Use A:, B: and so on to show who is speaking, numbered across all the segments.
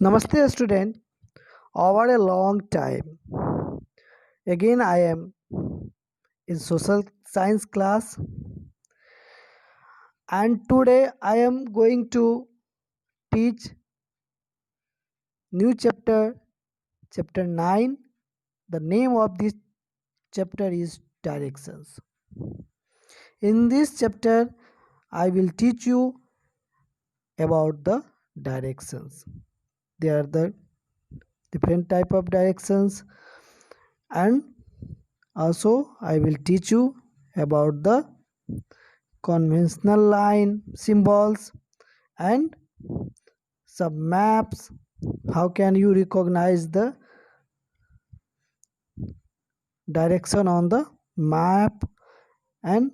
A: Namaste, student. Over a long time, again I am in social science class, and today I am going to teach new chapter, chapter 9. The name of this chapter is directions. In this chapter, I will teach you about the directions. There are the different type of directions, and also I will teach you about the conventional line symbols and some maps. How can you recognize the direction on the map and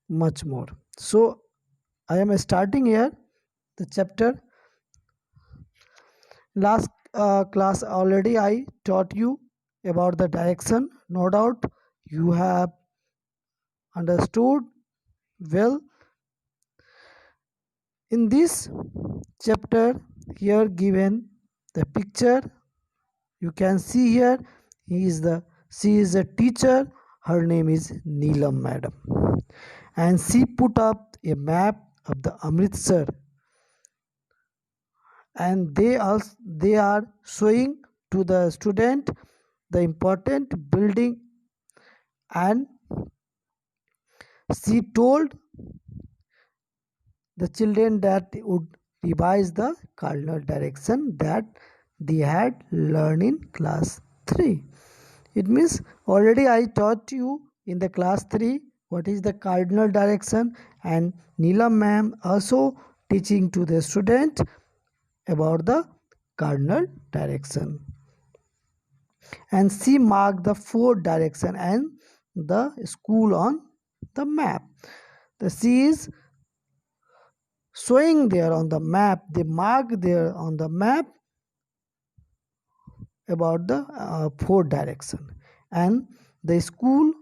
A: much more. So I am starting here the chapter. Last class already I taught you about the direction. No doubt you have understood well. In this chapter, here given the picture, you can see here she is a teacher. Her name is Neelam madam, and she put up a map of the Amritsar, and they are showing to the student the important building, and she told the children that would revise the cardinal direction that they had learned in class 3. It means already I taught you in the class 3 what is the cardinal direction, and Neelam ma'am also teaching to the student about the cardinal direction. And she marked the 4 direction and the school on the map. The she is showing there on the map, they mark there on the map about the 4 direction, and the school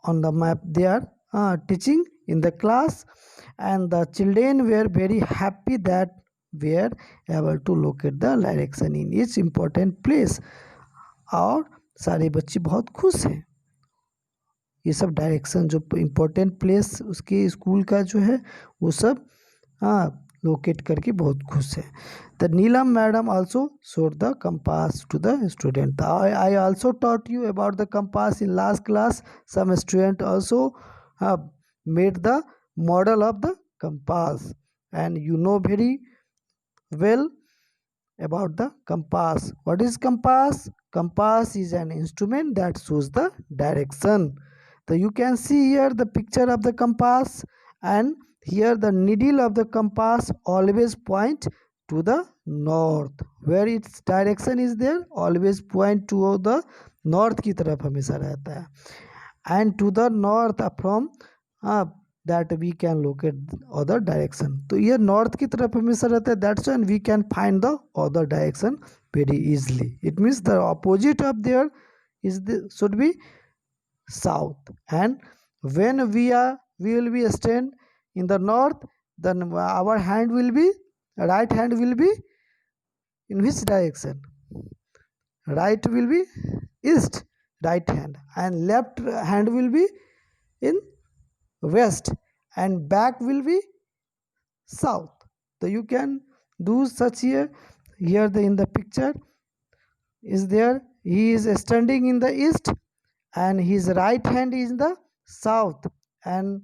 A: on the map they are teaching in the class, and the children were very happy that we are able to locate the direction in each important place, और सारे बच्चे बहुत खुश हैं. ये sub direction जो important place उसके school का जो है वो सब लोकेट करके बहुत खुश है. The Neelam madam also showed the compass to the student. I also taught you about the compass in last class. Some student also made the model of the compass, and you know very well about the compass. What is compass? Compass is an instrument that shows the direction. So you can see here the picture of the compass, and here the needle of the compass always point to the north. Where its direction is there, always point to the north की तरफ हमेशा रहता है. And to the north from that we can locate other direction. तो ये north की तरफ हमेशा रहता है. That's when we can find the other direction very easily. It means the opposite of there is should be south, and when we will be stand in the north, then our hand will be right hand will be in which direction? Right will be east, right hand, and left hand will be in west, and back will be south. So you can do such here. Here in the picture is there, he is standing in the east, and his right hand is in the south, and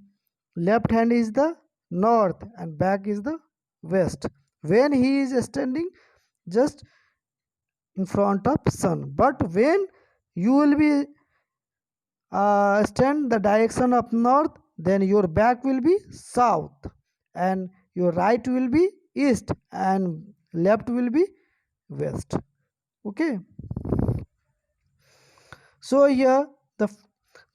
A: left hand is the north, and back is the west. When he is standing just in front of sun, but when you will be stand the direction of north, then your back will be south, and your right will be east, and left will be west. Okay, so here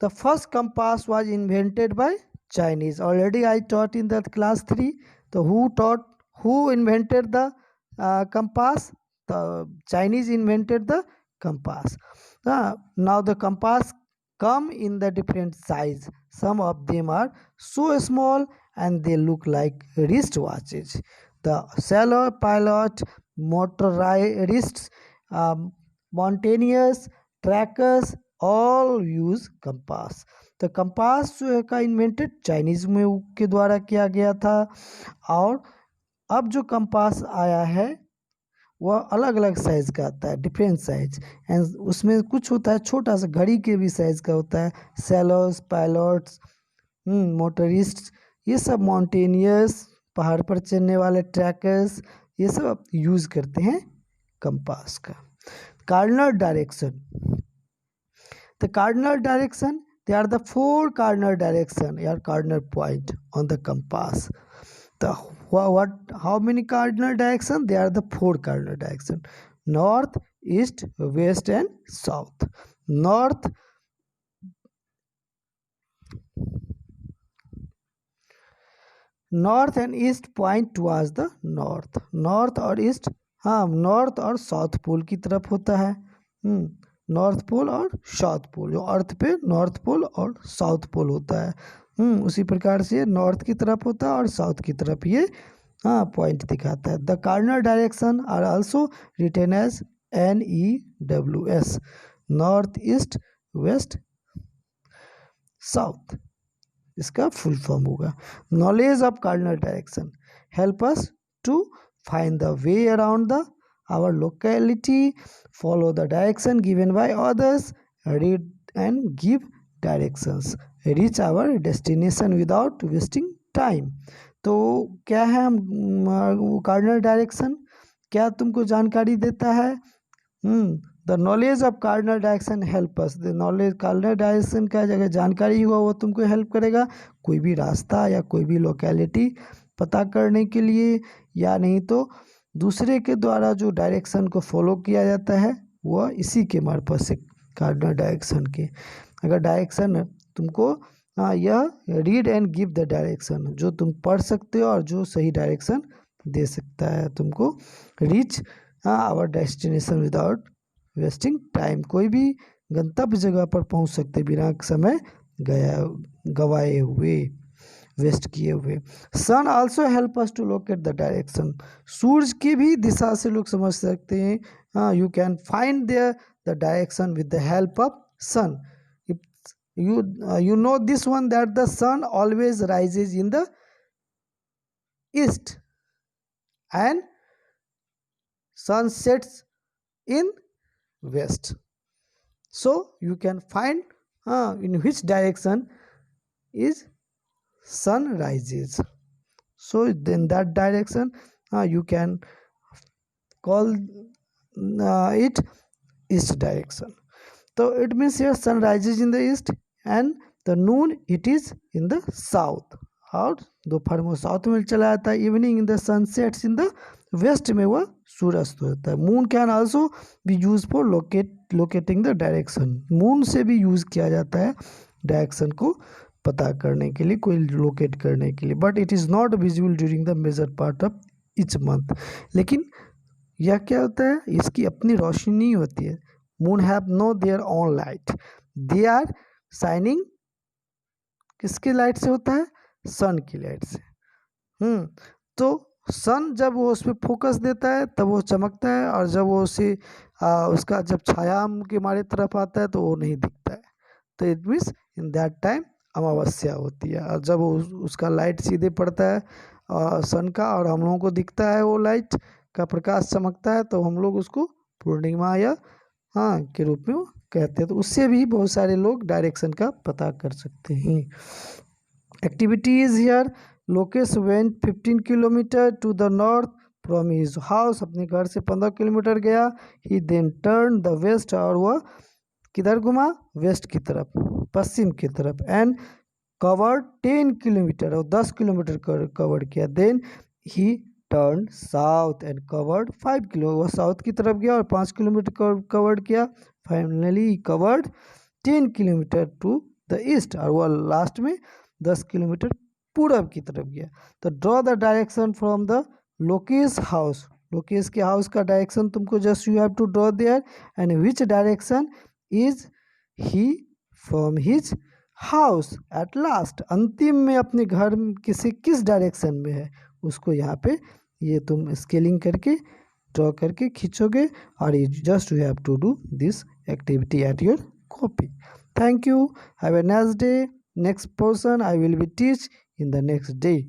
A: the first compass was invented by Chinese. Already I taught in that class 3. So who invented the compass? The Chinese invented the compass. Now the compass come in the different size. Some of them are so small and they look like wristwatches. The sailor, pilot, motorists, mountaineers, trackers all use compass. तो compass जो है का invented Chinese में के द्वारा किया गया था। और अब जो कंपास आया है वह अलग अलग साइज़ का आता है, डिफरेंट साइज, एंड उसमें कुछ होता है छोटा सा घड़ी के भी साइज़ का होता है। सेलर्स, पायलट्स, मोटरिस्ट, ये सब माउंटेनियर्स, पहाड़ पर चढ़ने वाले ट्रैकर्स, ये सब यूज़ करते हैं कंपास का। Cardinal direction, the cardinal direction, they are the 4 cardinal direction or cardinal point on the compass. The how many cardinal direction? They are the 4 cardinal direction: north, east, west and south. North and east point towards the north. North और east, हाँ north और south pole की तरफ होता है। North pole और south pole, जो अर्थ पे नॉर्थ पोल और साउथ पोल होता है। उसी प्रकार से नॉर्थ की तरफ होता है और साउथ की तरफ ये पॉइंट दिखाता है। The cardinal direction are also written as NEWS, north, east, west, south, इसका फुल फॉर्म होगा। Knowledge of cardinal direction help us to find the way around the our locality, follow the direction given by others, read and give directions, reach our destination without wasting time. तो क्या है हम cardinal direction, क्या तुमको जानकारी देता है? The knowledge of cardinal direction help us, the knowledge cardinal direction का जगह जानकारी हुआ वो तुमको हेल्प करेगा कोई भी रास्ता या कोई भी लोकेलिटी पता करने के लिए, या नहीं तो दूसरे के द्वारा जो डायरेक्शन को फॉलो किया जाता है वह इसी के मार्फत से, कार्डिनल डायरेक्शन के। अगर डायरेक्शन तुमको यह read and give the direction, जो तुम पढ़ सकते हो और जो सही डायरेक्शन दे सकता है तुमको, reach our destination without wasting time, कोई भी गंतव्य जगह पर पहुंच सकते बिना समय गवाए हुए, वेस्ट किए हुए। Sun also help us to locate the direction, सूरज की भी दिशा से लोग समझ सकते हैं। You can find there the direction with the help of sun. You know this one, that the sun always rises in the east and sun sets in west, so you can find in which direction is sun rises, so in that direction you can call it east direction. So it means here sun rises in the east and the noon it is in the south, और दोपहर में south में चला जाता है, evening in the sunsets in the west में वह सूर्यास्त होता है। Moon can also be use for locating the direction, moon से भी यूज़ किया जाता है डायरेक्शन को पता करने के लिए, कोई लोकेट करने के लिए, but it is not visible during the major part of each month. लेकिन यह क्या होता है, इसकी अपनी रोशनी नहीं होती है। Moon have no their own light, they are shining किसके लाइट से होता है, सन की लाइट से। तो सन जब वो उस पर फोकस देता है तब वो चमकता है, और जब वो उसे उसका जब छाया के हमारे तरफ आता है तो वो नहीं दिखता है। तो it means in that time अमावस्या होती है, और जब वो उसका लाइट सीधे पड़ता है सन का और हम लोगों को दिखता है वो लाइट का प्रकाश चमकता है, तो हम लोग उसको पूर्णिमा या के रूप में कहते हैं। तो उससे भी बहुत सारे लोग डायरेक्शन का पता कर सकते हैं। Activities here, Lokesh went 15 kilometre to the north from his house, अपने घर से 15 किलोमीटर गया। He then turn the west, और वह किधर घुमा, वेस्ट की तरफ, पश्चिम की तरफ। एंड कवर्ड 10 किलोमीटर, और 10 किलोमीटर कवर किया। Then he turn south and covered 5 kilo, वह साउथ की तरफ गया और 5 किलोमीटर कवर्ड किया। Finally covered 10 kilometre to the east, और वह लास्ट में 10 किलोमीटर पूरब की तरफ गया। तो draw the direction from the Lokesh house, Lokesh के हाउस का डायरेक्शन तुमको just you have to draw there, and which direction is he from his house at last, अंतिम में अपने घर किस डायरेक्शन में है उसको यहाँ पे ये तुम स्केलिंग करके ड्रॉ करके खींचोगे और ये just you have to do this activity at your copy. Thank you. Have a nice day. Next person I will be teach in the next day.